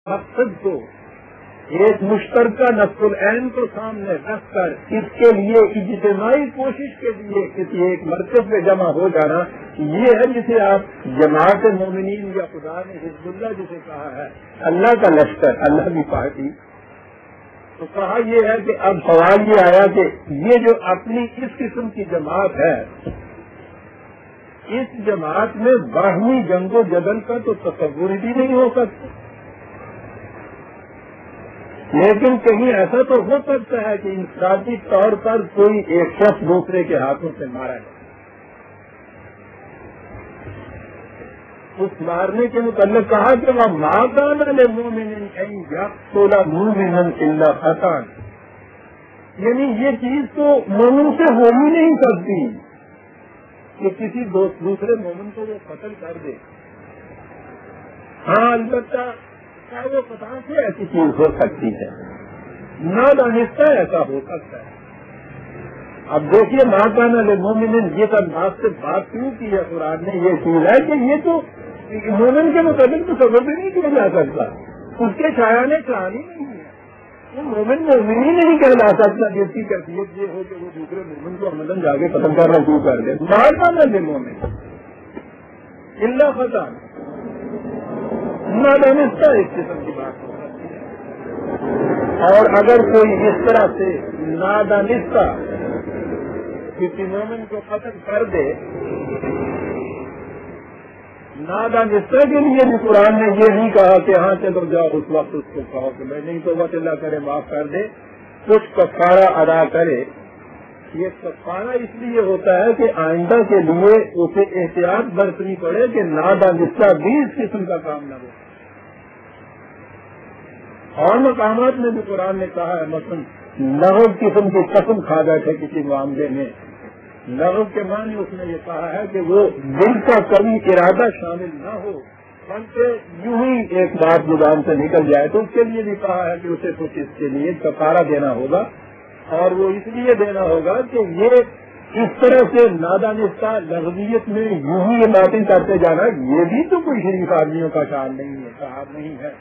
مقصد کو، ایک مشترکہ نفس العین کو سامنے رکھ کر اس کے لیے اجتماعی کوشش کے لیے کسی ایک مرکز میں جمع ہو جانا، یہ ہے جسے آپ جماعت مومنین یا خدا نے حزب اللہ جسے کہا ہے، اللہ کا لشکر، اللہ کی پارٹی. تو کہا یہ ہے کہ اب سوال یہ آیا کہ یہ جو اپنی اس قسم کی جماعت ہے، اس جماعت میں باہمی جنگ و جدل کا تو تصور بھی نہیں ہو سکتا. لیکن کہیں ایسا تو ہو سکتا ہے کہ انفرادی طور پر کوئی ایک شخص دوسرے کے ہاتھوں سے مارا جائے. اس مارنے کے متعلق کہا کہ وہ مادان مومن سولہ مومن اللہ خطان، یعنی یہ چیز تو مومن سے ہو ہی نہیں سکتی کہ کسی دوسرے مومن کو وہ قتل کر دے. ہاں البتہ وہ پتا سے ایسی چیز ہو سکتی ہے، نادانستہ ایسا ہو سکتا ہے. اب دیکھیے مادان مومن یہ انداز سے بات کیوں کی ہے قرآن نے، یہ چیز ہے کہ یہ تو مومن کے مطابق تو سبر بھی نہیں کیا جا سکتا، اس کے شایان کہانی نہیں ہے. وہ مومن مومن ہی نہیں کہلا سکتا جس کی کیفیت یہ ہو کہ وہ دوسرے مومن کو عملاً جا کے ختم کرنا شروع کر دے. مادان مومن اللہ خطا نادانستہ اس قسم کی بات ہو سکتی ہے. اور اگر کوئی اس طرح سے نادانستہ کسی مومن کو قتل کر دے، نادانستہ کے لیے بھی قرآن نے یہ نہیں کہا کہ ہاں چلو جاؤ اس وقت اس کو کہو کہ میں نہیں توبہ اللہ کرے معاف کر دے، کچھ کفارہ ادا کرے. یہ کفارہ اس لیے ہوتا ہے کہ آئندہ کے لیے اسے احتیاط برتنی پڑے کہ نادانستہ بھی اس قسم کا کام نہ ہو. اور مقامات میں بھی قرآن نے کہا ہے، مثلا لغو قسم کی قسم کھا بیٹھے کسی معاملے میں، لغو کے معنی اس نے یہ کہا ہے کہ وہ دل کا کبھی ارادہ شامل نہ ہو بلکہ یوں ہی ایک بات زبان سے نکل جائے، تو اس کے لیے بھی کہا ہے کہ اسے کچھ اس کے لیے کفارہ دینا ہوگا. اور وہ اس لیے دینا ہوگا کہ یہ اس طرح سے نادانستہ لغویت میں یوں ہی یہ باتیں کرتے جانا، یہ بھی تو کوئی شریف آدمیوں کا شان نہیں ہے، صاحب نہیں ہے.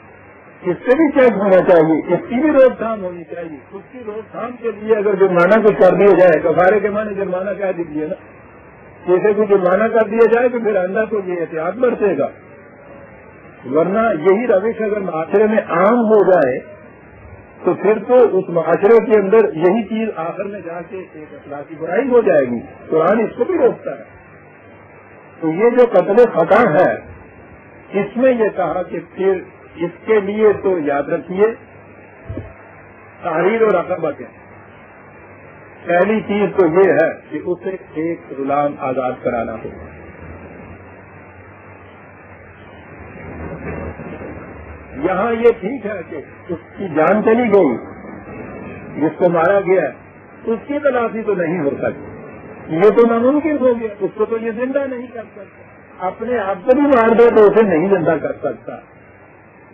اس سے بھی چیک ہونا چاہیے، اس کی بھی روک تھام ہونی چاہیے. اس کی روک تھام کے لیے اگر جرمانہ کچھ کر دیا جائے، کفارے کے معنی جرمانہ کہہ دیجیے نا، جیسے کوئی جرمانہ کر دیا جائے تو پھر آئندہ کو یہ احتیاط برتے گا. ورنہ یہی روش اگر معاشرے میں عام ہو جائے تو پھر تو اس معاشرے کے اندر یہی چیز آخر میں جا کے ایک اخلاقی برائی ہو جائے گی. قرآن اس کو بھی روکتا ہے. تو یہ جو قتل خطا ہے، اس میں یہ کہا کہ پھر اس کے لیے تو یاد رکھیے تحریر و رقبت ہے. پہلی چیز تو یہ ہے کہ اسے ایک غلام آزاد کرانا ہوگا. یہاں یہ ٹھیک ہے کہ اس کی جان چلی گئی، جس کو مارا گیا اس کی تلافی تو نہیں ہو سکتی، یہ تو ناممکن ہو گیا. اس کو تو یہ زندہ نہیں کر سکتا، اپنے آپ کو بھی مار دے تو اسے نہیں زندہ کر سکتا.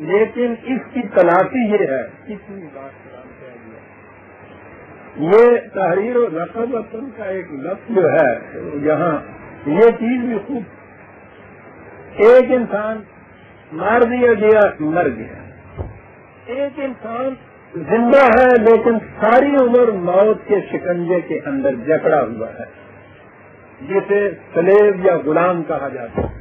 لیکن اس کی تلافی یہ ہے، کتنی بات کرنا چاہیے. یہ تحریر و رقب وطن کا ایک لفظ جو ہے یہاں یہ چیز بھی خوب، ایک انسان مار دیا گیا، مر گیا. ایک انسان زندہ ہے لیکن ساری عمر موت کے شکنجے کے اندر جکڑا ہوا ہے، جسے سلیب یا غلام کہا جاتا ہے.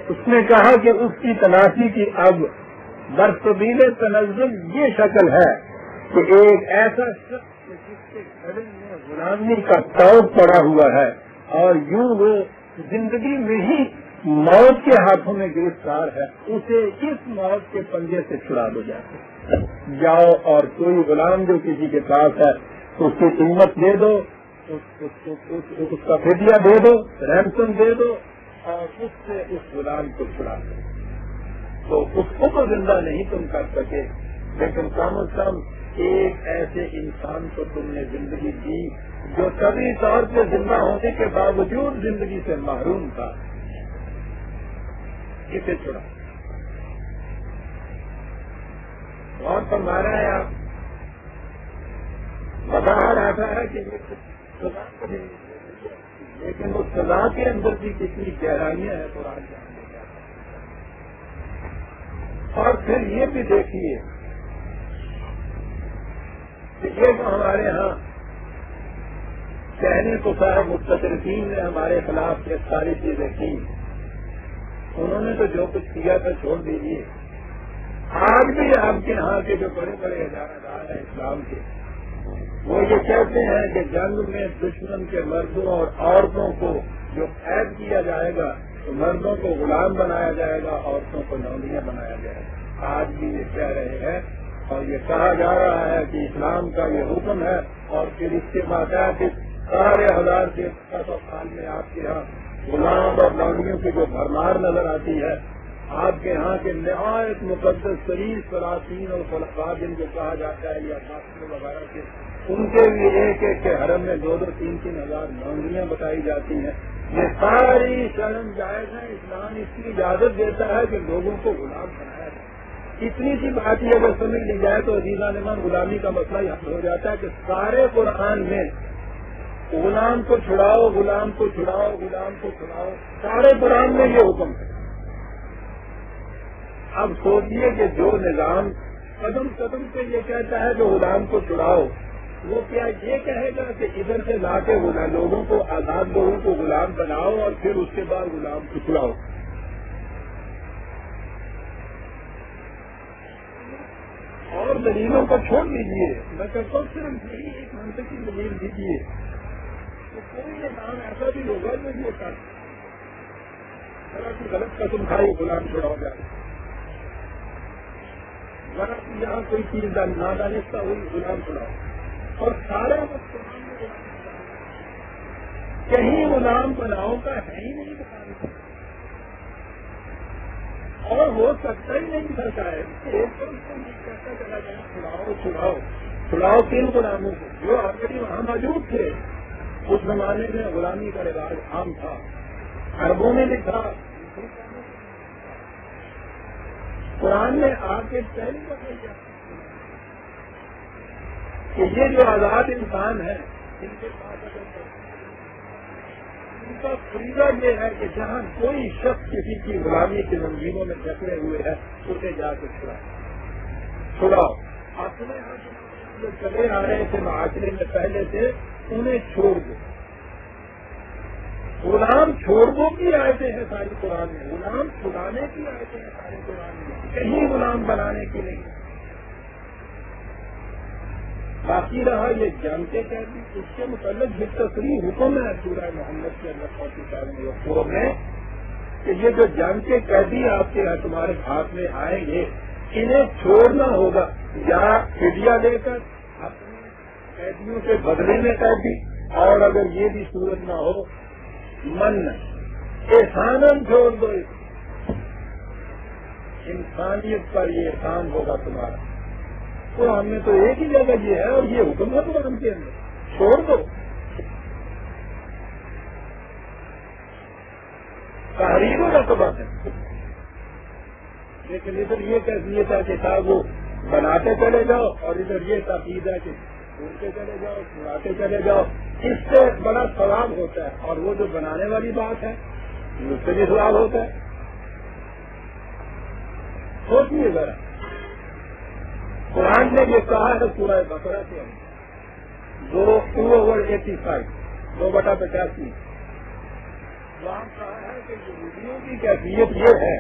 اس نے کہا کہ اس کی تلاشی کی اب برطبیل تنزل یہ شکل ہے کہ ایک ایسا شخص جس کے گلے میں غلامی کا توق پڑا ہوا ہے اور یوں وہ زندگی میں ہی موت کے ہاتھوں میں گرفتار ہے، اسے اس موت کے پنجے سے چھڑا دو جاتے. جاؤ اور کوئی غلام جو کسی کے پاس ہے اس کی قیمت دے دو، اس کا فدیہ دے دو، رینسم دے دو اور اس سے اس غلام کو چھڑا دو. تو اس کو تو زندہ نہیں تم کر سکے، لیکن کم از کم ایک ایسے انسان کو تم نے زندگی دی جو طبی طور سے زندہ ہونے کے باوجود زندگی سے محروم تھا، اسے چھڑا. اور فرما رہا ہے آپ بتا رہا ہے کہ لیکن اس سزا کے اندر بھی کتنی گہرائیاں ہیں قرآن جاننے کا. پھر یہ بھی دیکھیے کہ یہ جو ہمارے ہاں کہنے کو صاحب مستشرقین نے ہمارے خلاف یہ ساری چیزیں کی، انہوں نے تو جو کچھ کیا تھا چھوڑ دیجیے. آج بھی آپ کے یہاں کے جو بڑے بڑے ادارہ دار ہیں اسلام کے، وہ یہ کہتے ہیں کہ جنگ میں دشمن کے مردوں اور عورتوں کو جو قید کیا جائے گا تو مردوں کو غلام بنایا جائے گا، عورتوں کو نولیاں بنایا جائے گا. آج بھی یہ کہہ رہے ہیں اور یہ کہا جا رہا ہے کہ اسلام کا یہ حکم ہے، اور پھر اس کے بعد سارے ہزار کے سال میں آپ کے یہاں غلام اور نولیوں کی جو بھرمار نظر آتی ہے. آپ کے یہاں کے نہایت مقدس شریف سلاطین اور خلفاء جن کو کہا جاتا ہے یا فاطمہ وغیرہ کے، ان کے بھی ایک ایک کے حرم میں 2-2 3-3 ہزار نولیاں بتائی جاتی ہیں. یہ ساری شرم جائز ہے. اسلام اس کی اجازت دیتا ہے کہ لوگوں کو غلام بنایا جائے. اتنی سی بات یہ اگر سمجھ لی جائے تو عزیزان ایمان غلامی کا مسئلہ حل ہو جاتا ہے کہ سارے قرآن میں غلام کو چھڑاؤ، غلام کو چھڑاؤ، غلام کو چھڑاؤ، سارے قرآن میں یہ حکم ہے. اب سوچیے کہ جو نظام قدم قدم پہ یہ کہتا ہے جو غلام کو چھڑاؤ، وہ کیا یہ کہے گا کہ ادھر سے لا کے لوگوں کو آزاد لوگوں کو غلام بناؤ اور پھر اس کے بعد غلام کو چھڑاؤ؟ اور دلیلوں کو چھوڑ دیجیے. میں کہتا ہوں صرف ایک منطق کی دلیل دیجیے تو کوئی نظام ایسا بھی ہوگا جو یہ ذرا سی غلط قسم کھائی غلام چھڑاؤ جائے، ذرا سی یہاں کوئی چیز نادانستہ ہوئی غلام چھڑاؤ، اور سارے وقت کہیں غلام بناؤ کا ہے ہی نہیں بتانے. اور ہو سکتا ہی نہیں سکتا ہے ایک تو کہتا چلا جائے چھڑاؤ چھڑاؤ چھڑاؤ 3 غلاموں کو جو آلریڈی وہاں موجود تھے. اس زمانے میں غلامی کا رواج عام تھا، عربوں نے لکھا، قرآن نے آ کے پہلی بتائی کہ یہ جو آزاد انسان ہے ان کے پاس ان کا فریضہ یہ ہے کہ جہاں کوئی شخص کسی کی غلامی کی زنجیروں میں جکڑے ہوئے ہیں اسے جا کے چھڑاؤ. اپنے جو چلے آ رہے تھے معاشرے میں پہلے سے انہیں چھوڑ دو. غلام چھوڑ دو کی آیتیں ہیں ساری قرآن میں، غلام چھڑانے کی آیتیں ہیں سارے قرآن میں، کہیں غلام بنانے کی نہیں. باقی رہا یہ جنگ کے قیدی، اس کے متعلق بھی تصریح حکم ہے سورہ محمد کے اندر 44 میں کہ یہ جو جنگ کے قیدی آپ کے تمہارے ہاتھ میں آئیں گے انہیں چھوڑنا ہوگا یا فدیہ دے کر اپنے قیدیوں کے بدلے میں قیدی، اور اگر یہ بھی صورت نہ ہو من احسان چھوڑ دو. انسانیت پر یہ احسان ہوگا تمہارا. تو ہم نے تو ایک ہی جگہ یہ ہے اور یہ حکم ہے قرآن کے اندر چھوڑ دو. تحریر کا تو بات ہے، لیکن ادھر یہ کیفیت ہے کہ صاحب وہ بناتے چلے جاؤ اور ادھر یہ تاکید ہے کہ چھوڑتے چلے جاؤ چھڑاتے چلے جاؤ. اس سے بڑا ثواب ہوتا ہے، اور وہ جو بنانے والی بات ہے اس سے بھی ثواب ہوتا ہے. سوچیے ذرا، قرآن نے یہ کہا ہے سورہ بقرہ کے اندر 2/85 2/85 وہاں کہا ہے کہ یہودیوں کی کیفیت یہ ہے